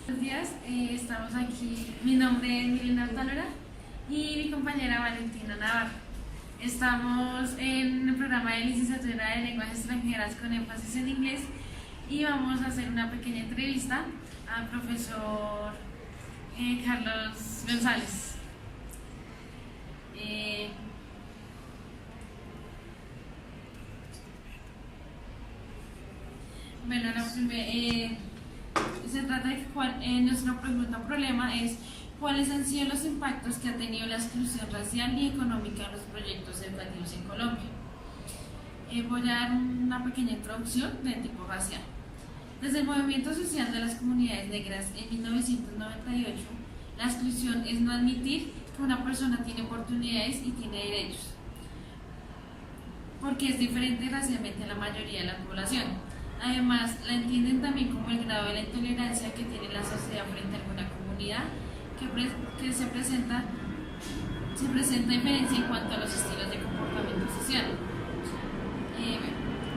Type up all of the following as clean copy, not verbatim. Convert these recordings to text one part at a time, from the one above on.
Buenos días, estamos aquí. Mi nombre es Milena Altalora y mi compañera Valentina Navarro. Estamos en el programa de licenciatura de lenguas extranjeras con énfasis en inglés y vamos a hacer una pequeña entrevista al profesor Carlos González. Bueno, se trata de que nuestra pregunta problema es cuáles han sido los impactos que ha tenido la exclusión racial y económica en los proyectos educativos en Colombia. Voy a dar una pequeña introducción de tipo racial. Desde el movimiento social de las comunidades negras en 1998, la exclusión es no admitir que una persona tiene oportunidades y tiene derechos, porque es diferente racialmente a la mayoría de la población. Además, la entienden también como el grado de la intolerancia que tiene la sociedad frente a alguna comunidad que se presenta diferencia en cuanto a los estilos de comportamiento social.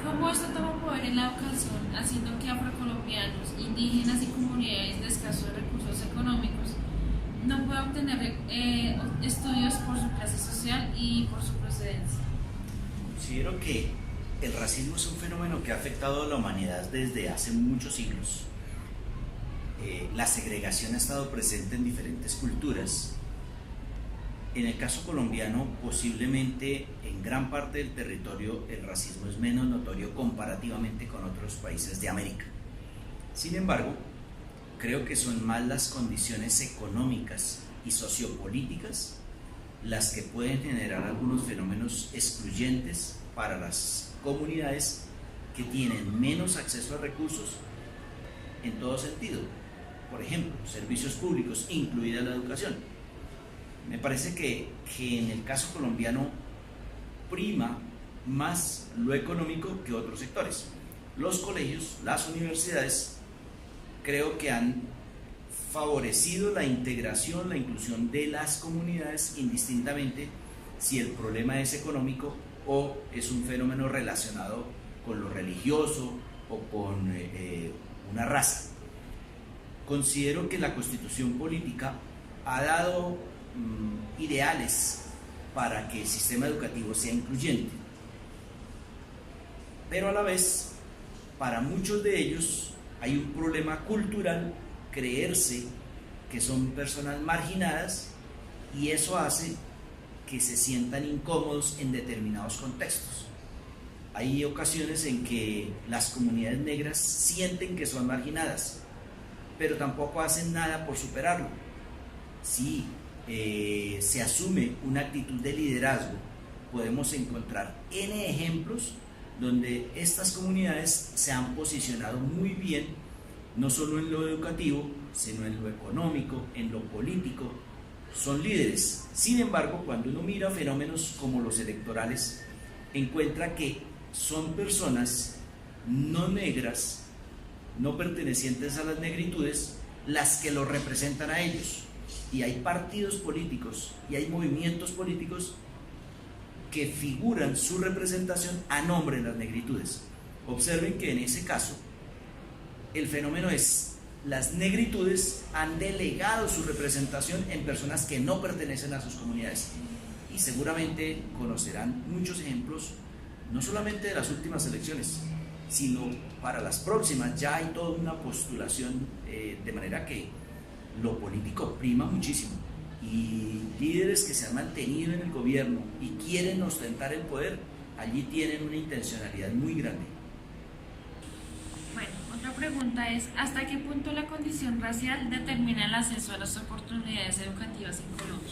¿Cómo esto toma poder en la educación, haciendo que afrocolombianos, indígenas y comunidades de escasos recursos económicos no puedan obtener estudios por su clase social y por su procedencia? Considero que el racismo es un fenómeno que ha afectado a la humanidad desde hace muchos siglos. La segregación ha estado presente en diferentes culturas. En el caso colombiano, posiblemente en gran parte del territorio el racismo es menos notorio comparativamente con otros países de América. Sin embargo, creo que son más las condiciones económicas y sociopolíticas las que pueden generar algunos fenómenos excluyentes para las comunidades que tienen menos acceso a recursos en todo sentido. Por ejemplo, servicios públicos, incluida la educación. Me parece que en el caso colombiano prima más lo económico que otros sectores. Los colegios, las universidades, creo que han favorecido la integración, la inclusión de las comunidades, indistintamente si el problema es económico o es un fenómeno relacionado con lo religioso o con una raza. Considero que la Constitución política ha dado ideales para que el sistema educativo sea incluyente, pero a la vez, para muchos de ellos hay un problema cultural, creerse que son personas marginadas, y eso hace que se sientan incómodos en determinados contextos. Hay ocasiones en que las comunidades negras sienten que son marginadas, pero tampoco hacen nada por superarlo. Si se asume una actitud de liderazgo, podemos encontrar N ejemplos donde estas comunidades se han posicionado muy bien, no solo en lo educativo, sino en lo económico, en lo político. Son líderes. Sin embargo, cuando uno mira fenómenos como los electorales, encuentra que son personas no negras, no pertenecientes a las negritudes, las que los representan a ellos. Y hay partidos políticos y hay movimientos políticos que figuran su representación a nombre de las negritudes. Observen que en ese caso el fenómeno es: las negritudes han delegado su representación en personas que no pertenecen a sus comunidades, y seguramente conocerán muchos ejemplos, no solamente de las últimas elecciones, sino para las próximas. Ya hay toda una postulación, de manera que lo político prima muchísimo, y líderes que se han mantenido en el gobierno y quieren ostentar el poder, allí tienen una intencionalidad muy grande. Bueno, otra pregunta es, ¿hasta qué punto la condición racial determina el acceso a las oportunidades educativas en Colombia?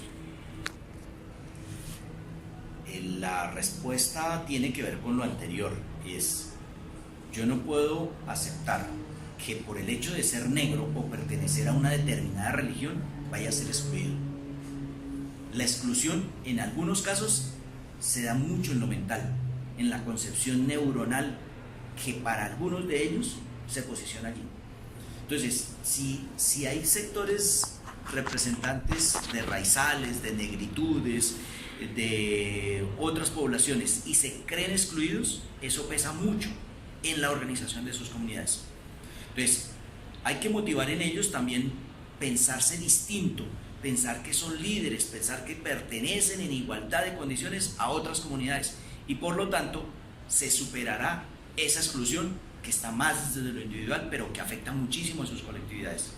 La respuesta tiene que ver con lo anterior. Yo no puedo aceptar que por el hecho de ser negro o pertenecer a una determinada religión vaya a ser excluido. La exclusión en algunos casos se da mucho en lo mental, en la concepción neuronal que para algunos de ellos se posiciona allí. Entonces, si hay sectores representantes de raizales, de negritudes, de otras poblaciones y se creen excluidos, eso pesa mucho en la organización de sus comunidades. Entonces, Hay que motivar en ellos también pensarse distinto, pensar que son líderes, pensar que pertenecen en igualdad de condiciones a otras comunidades y por lo tanto se superará esa exclusión que está más desde lo individual pero que afecta muchísimo a sus colectividades.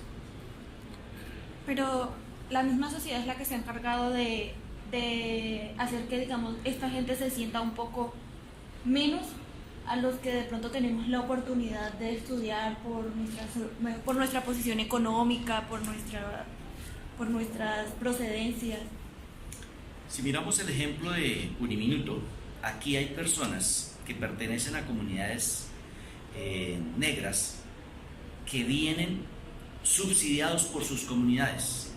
Pero la misma sociedad es la que se ha encargado de hacer que, digamos, esta gente se sienta un poco menos a los que de pronto tenemos la oportunidad de estudiar por nuestra posición económica, por nuestras procedencias. Si miramos el ejemplo de Uniminuto, aquí hay personas que pertenecen a comunidades negras que vienen subsidiados por sus comunidades.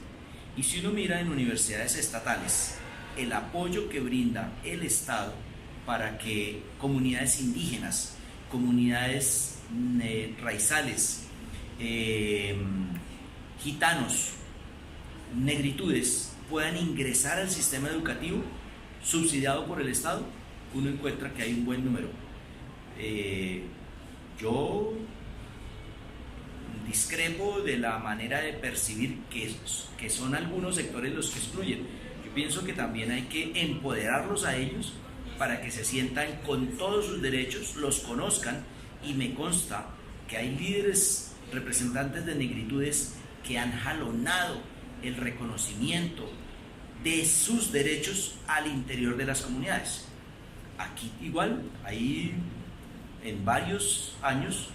Y si uno mira en universidades estatales, el apoyo que brinda el Estado para que comunidades indígenas, comunidades raizales, gitanos, negritudes puedan ingresar al sistema educativo subsidiado por el Estado, uno encuentra que hay un buen número. Yo discrepo de la manera de percibir que son algunos sectores los que excluyen. Yo pienso que también hay que empoderarlos a ellos para que se sientan con todos sus derechos, los conozcan, y me consta que hay líderes representantes de negritudes que han jalonado el reconocimiento de sus derechos al interior de las comunidades. Aquí igual, hay en varios años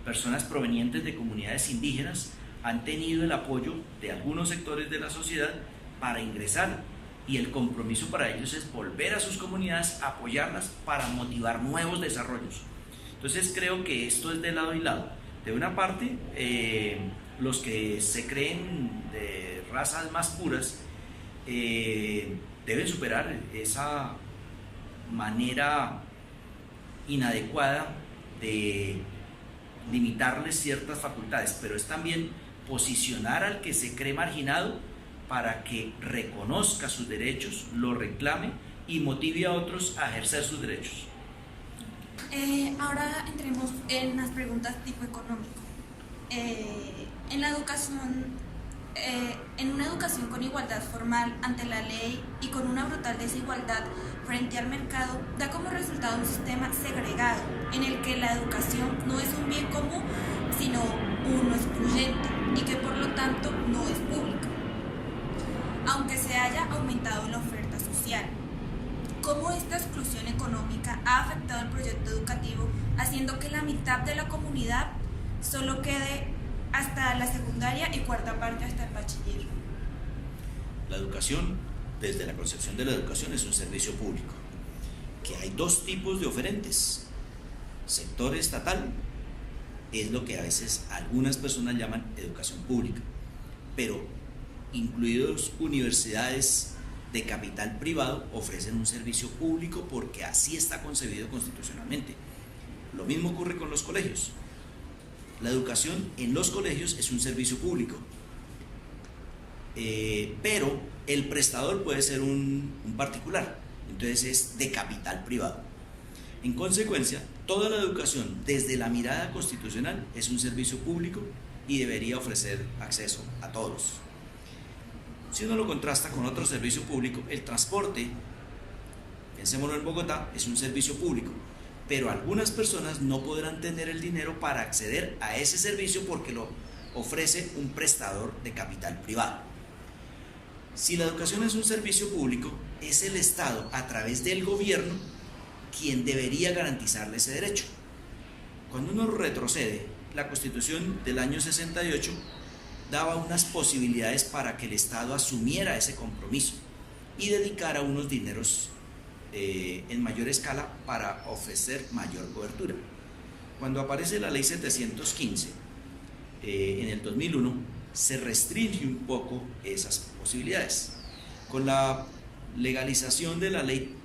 personas provenientes de comunidades indígenas han tenido el apoyo de algunos sectores de la sociedad para ingresar, y el compromiso para ellos es volver a sus comunidades, apoyarlas para motivar nuevos desarrollos. Entonces creo que esto es de lado y lado. De una parte, los que se creen de razas más puras deben superar esa manera inadecuada de limitarles ciertas facultades, pero es también posicionar al que se cree marginado para que reconozca sus derechos, lo reclame y motive a otros a ejercer sus derechos. Ahora entremos en las preguntas tipo económico. En la educación, en una educación con igualdad formal ante la ley y con una brutal desigualdad frente al mercado, da como resultado un sistema segregado en el que la educación no es un bien común, sino uno excluyente y que por lo tanto no es pública, aunque se haya aumentado la oferta social. ¿Cómo esta exclusión económica ha afectado el proyecto educativo, haciendo que la mitad de la comunidad solo quede hasta la secundaria y cuarta parte hasta el bachiller? La educación, desde la concepción de la educación, es un servicio público, que hay dos tipos de oferentes. Sector estatal es lo que a veces algunas personas llaman educación pública, pero incluidos universidades de capital privado ofrecen un servicio público porque así está concebido constitucionalmente. Lo mismo ocurre con los colegios. La educación en los colegios es un servicio público, pero el prestador puede ser un particular, entonces es de capital privado. En consecuencia, toda la educación desde la mirada constitucional es un servicio público y debería ofrecer acceso a todos. Si uno lo contrasta con otro servicio público, el transporte, pensémoslo en Bogotá, es un servicio público, pero algunas personas no podrán tener el dinero para acceder a ese servicio porque lo ofrece un prestador de capital privado. Si la educación es un servicio público, es el Estado, a través del gobierno, quien debería garantizarle ese derecho. Cuando uno retrocede, la Constitución del año 68 daba unas posibilidades para que el Estado asumiera ese compromiso y dedicara unos dineros en mayor escala para ofrecer mayor cobertura. Cuando aparece la ley 715 en el 2001, se restringe un poco esas posibilidades. Con la legalización de la ley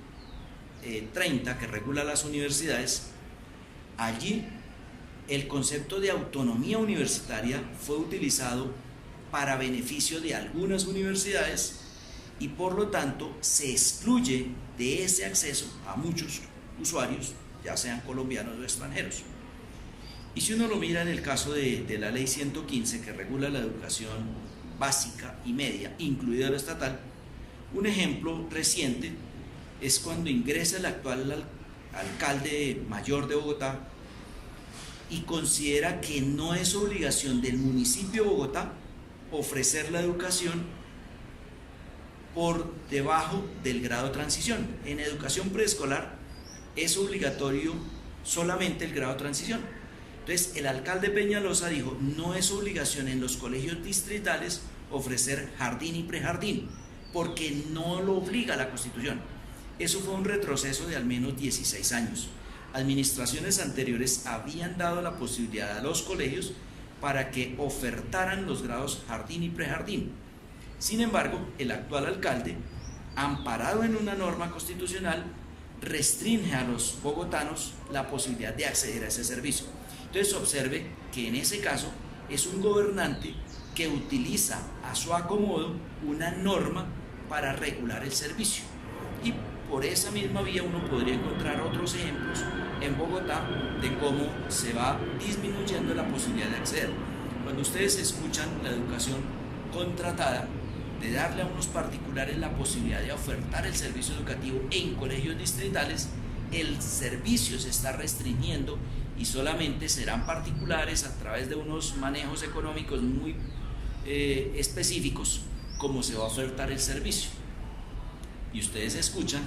30 que regula las universidades, allí el concepto de autonomía universitaria fue utilizado para beneficio de algunas universidades y por lo tanto se excluye de ese acceso a muchos usuarios, ya sean colombianos o extranjeros. Y si uno lo mira en el caso de la ley 115 que regula la educación básica y media, incluida la estatal, un ejemplo reciente es cuando ingresa el actual alcalde mayor de Bogotá y considera que no es obligación del municipio de Bogotá ofrecer la educación por debajo del grado de transición. En educación preescolar es obligatorio solamente el grado de transición. Entonces el alcalde Peñalosa dijo, no es obligación en los colegios distritales ofrecer jardín y prejardín, porque no lo obliga la Constitución. Eso fue un retroceso de al menos 16 años. Administraciones anteriores habían dado la posibilidad a los colegios para que ofertaran los grados jardín y prejardín. Sin embargo, el actual alcalde, amparado en una norma constitucional, restringe a los bogotanos la posibilidad de acceder a ese servicio. Entonces observe que en ese caso es un gobernante que utiliza a su acomodo una norma para regular el servicio. Y por esa misma vía uno podría encontrar otros ejemplos en Bogotá de cómo se va disminuyendo la posibilidad de acceder. Cuando ustedes escuchan la educación contratada, de darle a unos particulares la posibilidad de ofertar el servicio educativo en colegios distritales, el servicio se está restringiendo y solamente serán particulares a través de unos manejos económicos muy específicos como se va a ofertar el servicio. Y ustedes escuchan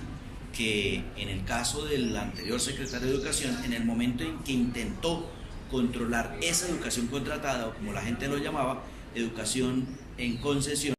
que en el caso del anterior secretario de Educación, en el momento en que intentó controlar esa educación contratada, o como la gente lo llamaba, educación en concesión,